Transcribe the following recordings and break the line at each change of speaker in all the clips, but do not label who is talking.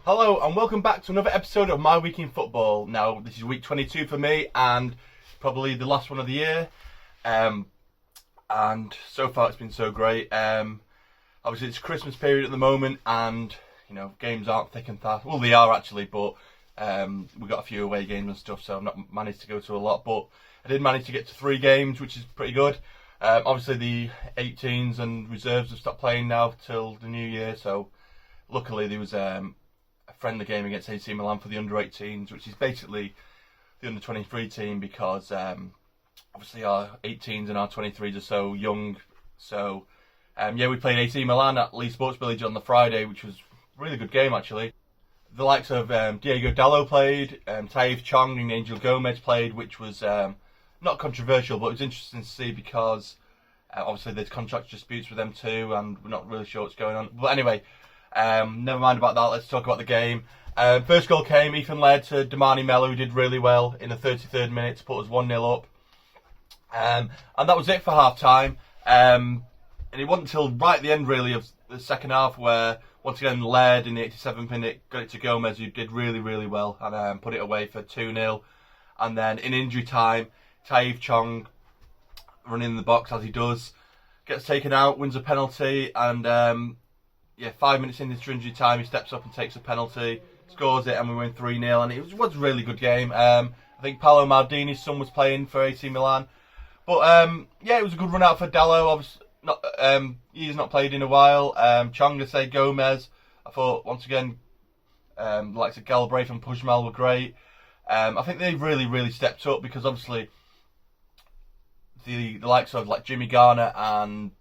Hello and welcome back to another episode of My Week in Football. Now, this is week 22 for me and probably the last one of the year. And so far it's been so great. Obviously it's Christmas period at the moment and, games aren't thick and fast. Well, they are actually, but we've got a few away games and stuff, so I've not managed to go to a lot. But I did manage to get to 3 games, which is pretty good. Obviously the 18s and reserves have stopped playing now till the new year, so luckily there was a friendly game against AC Milan for the under-18s, which is basically the under-23 team because obviously our 18s and our 23s are so young. So we played AC Milan at Lee Sports Village on the Friday, which was a really good game actually. The likes of Diego Dallo played, Taif Chong and Angel Gomez played, which was not controversial, but it was interesting to see because obviously there's contract disputes with them too, and we're not really sure what's going on. But anyway, never mind about that. Let's talk about the game. First goal came. Ethan led to Damani Mello, who did really well in the 33rd minute to put us 1-0 up. And that was it for half time. And it wasn't until right at the end, really, of the second half where, once again, led in the 87th minute, got it to Gomez, who did really, really well, and put it away for 2-0. And then in injury time, Taif Chong, running in the box as he does, gets taken out, wins a penalty, and 5 minutes into injury time, he steps up and takes a penalty, scores it, and we win 3-0. And it was a really good game. I think Paolo Maldini's son was playing for AC Milan. But it was a good run out for Dallo. Obviously, he's not played in a while. Chong, say Gomez. I thought once again, the likes of Galbraith and Pujmal were great. I think they really, really stepped up because obviously the likes of like Jimmy Garner and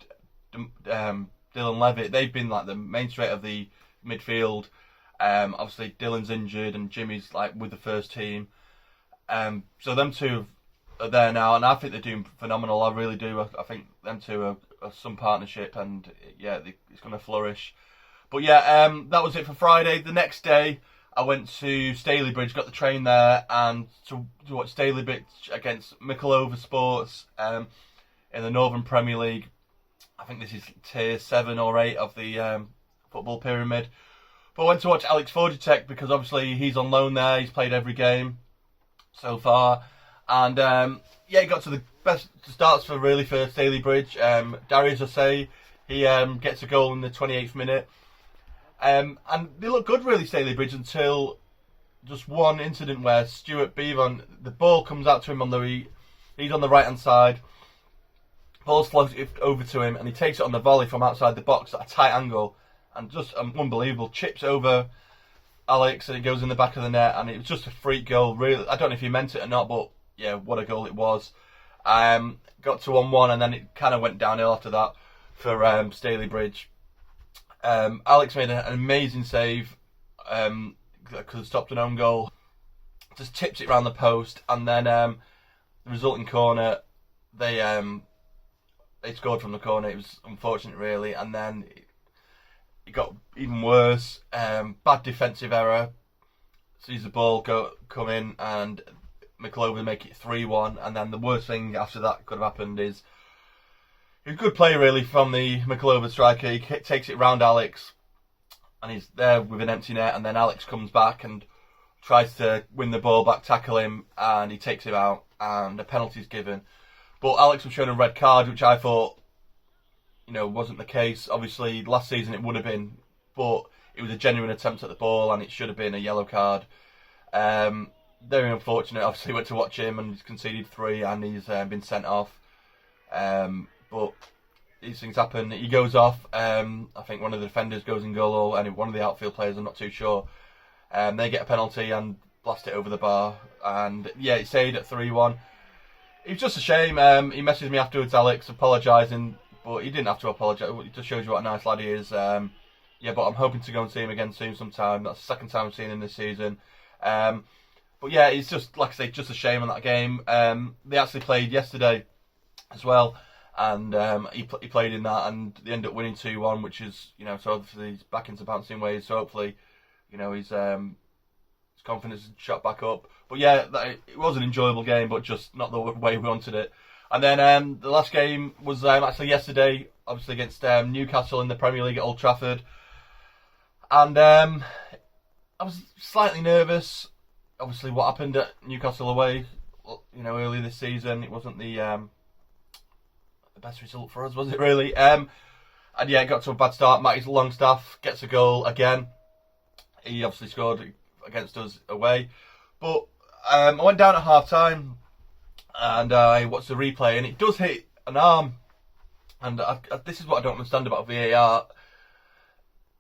Dylan Levitt, they've been like the mainstay of the midfield. Obviously Dylan's injured and Jimmy's like with the first team. So them two are there now, and I think they're doing phenomenal. I really do. I think them two are some partnership, and it's going to flourish. But that was it for Friday. The next day, I went to Stalybridge, got the train there, and to watch Stalybridge against Micklover Sports in the Northern Premier League. I think this is tier 7 or 8 of the football pyramid. But I went to watch Alex Forgetech because obviously he's on loan there. He's played every game so far. And he got to the best starts for Stalybridge. Darius Osei, he gets a goal in the 28th minute. And they look good really, Stalybridge, until just one incident where Stuart Beavon, the ball comes out to him he's on the right hand side. Ball's floated over to him and he takes it on the volley from outside the box at a tight angle and just unbelievable. Chips over Alex and it goes in the back of the net, and it was just a freak goal. Really, I don't know if he meant it or not, but what a goal it was. Got to 1-1 and then it kind of went downhill after that for Stalybridge. Alex made an amazing save that could have stopped an own goal. Just tips it round the post, and then the resulting corner, they scored from the corner. It was unfortunate, really, and then it got even worse. Bad defensive error. Sees the ball come in, and Micklover make it 3-1. And then the worst thing after that could have happened is a good play, really, from the Micklover striker. He takes it round Alex, and he's there with an empty net, and then Alex comes back and tries to win the ball back, tackle him, and he takes him out, and a penalty's given. But Alex was shown a red card, which I thought, wasn't the case. Obviously, last season it would have been, but it was a genuine attempt at the ball, and it should have been a yellow card. Very unfortunate. Obviously, went to watch him, and he's conceded 3, and he's been sent off. But these things happen. He goes off. I think one of the defenders goes in goal, or one of the outfield players, I'm not too sure. They get a penalty and blast it over the bar. And it stayed at 3-1. It was just a shame. He messaged me afterwards, Alex, apologising, but he didn't have to apologise. It just shows you what a nice lad he is. But I'm hoping to go and see him again soon sometime. That's the second time I've seen him this season. It's just, like I say, just a shame on that game. They actually played yesterday as well, and he played in that, and they ended up winning 2-1, which is, so obviously he's back into bouncing ways. So hopefully, his confidence is shot back up. But it was an enjoyable game, but just not the way we wanted it. And then the last game was actually yesterday, obviously against Newcastle in the Premier League at Old Trafford. And I was slightly nervous. Obviously, what happened at Newcastle away, earlier this season, it wasn't the best result for us, was it really? And yeah, it got to a bad start. Matty Longstaff gets a goal again. He obviously scored against us away. But I went down at half time and I watched the replay, and it does hit an arm. And this is what I don't understand about VAR.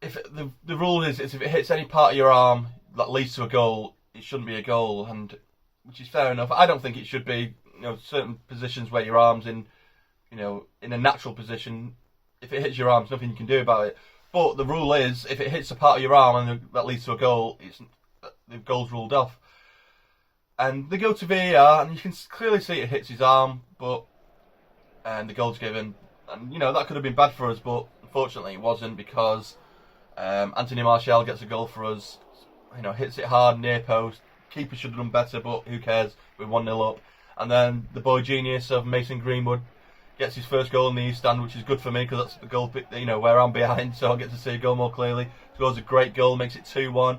If the rule is if it hits any part of your arm that leads to a goal, it shouldn't be a goal, and which is fair enough. I don't think it should be. Certain positions where your arm's in a natural position, if it hits your arm, there's nothing you can do about it. But the rule is, if it hits a part of your arm and that leads to a goal, the goal's ruled off. And they go to VAR, and you can clearly see it hits his arm, and the goal's given. And that could have been bad for us, but unfortunately it wasn't, because Anthony Martial gets a goal for us. Hits it hard, near post. Keeper should have done better, but who cares? We're 1-0 up. And then the boy genius of Mason Greenwood gets his first goal in the East Stand, which is good for me, because that's the goal, where I'm behind, so I get to see a goal more clearly. Scores a great goal, makes it 2-1.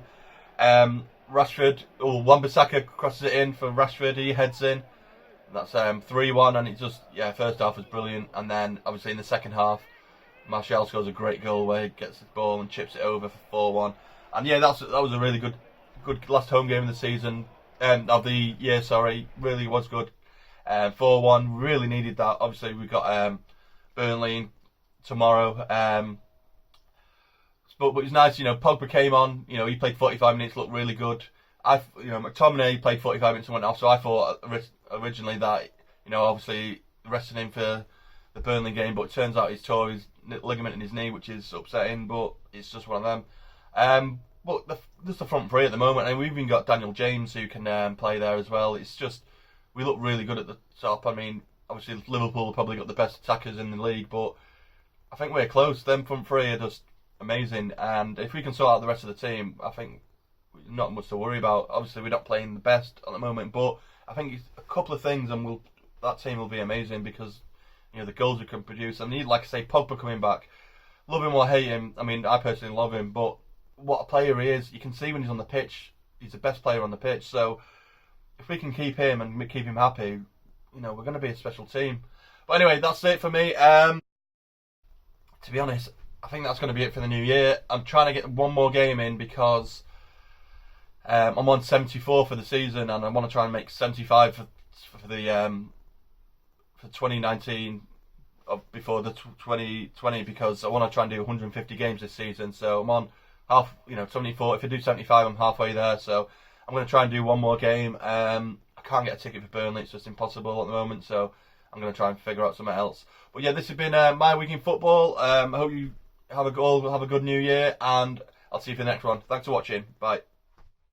Rashford, Wan-Bissaka crosses it in for Rashford, he heads in. That's 3-1, and it just, first half was brilliant. And then, obviously, in the second half, Martial scores a great goal where he gets the ball and chips it over for 4-1. And yeah, that was a really good last home game of the season, of the year, sorry. Really was good. 4-1, really needed that. Obviously, we've got Burnley tomorrow. But it was nice, Pogba came on, he played 45 minutes, looked really good. McTominay played 45 minutes and went off, so I thought originally that, obviously resting him for the Burnley game, but it turns out he's tore his ligament in his knee, which is upsetting, but it's just one of them. But just the front three at the moment, and we've even got Daniel James who can play there as well. It's just, we look really good at the top. I mean, obviously Liverpool have probably got the best attackers in the league, but I think we're close. Them front three are just amazing, and if we can sort out the rest of the team, I think not much to worry about. Obviously, we're not playing the best at the moment, but I think it's a couple of things, and that team will be amazing, because the goals we can produce. And like I say, Pogba coming back, love him or hate him. I mean, I personally love him, but what a player he is! You can see when he's on the pitch, he's the best player on the pitch. So if we can keep him and keep him happy, we're going to be a special team. But anyway, that's it for me. To be honest, I think that's going to be it for the new year. I'm trying to get one more game in, because I'm on 74 for the season, and I want to try and make 75 for the for 2019 before the 2020, because I want to try and do 150 games this season. So I'm on 74. If I do 75, I'm halfway there. So I'm going to try and do one more game. I can't get a ticket for Burnley; it's just impossible at the moment. So I'm going to try and figure out something else. But yeah, this has been my week in football. I hope you have a good New Year, and I'll see you for the next one. Thanks for watching. Bye.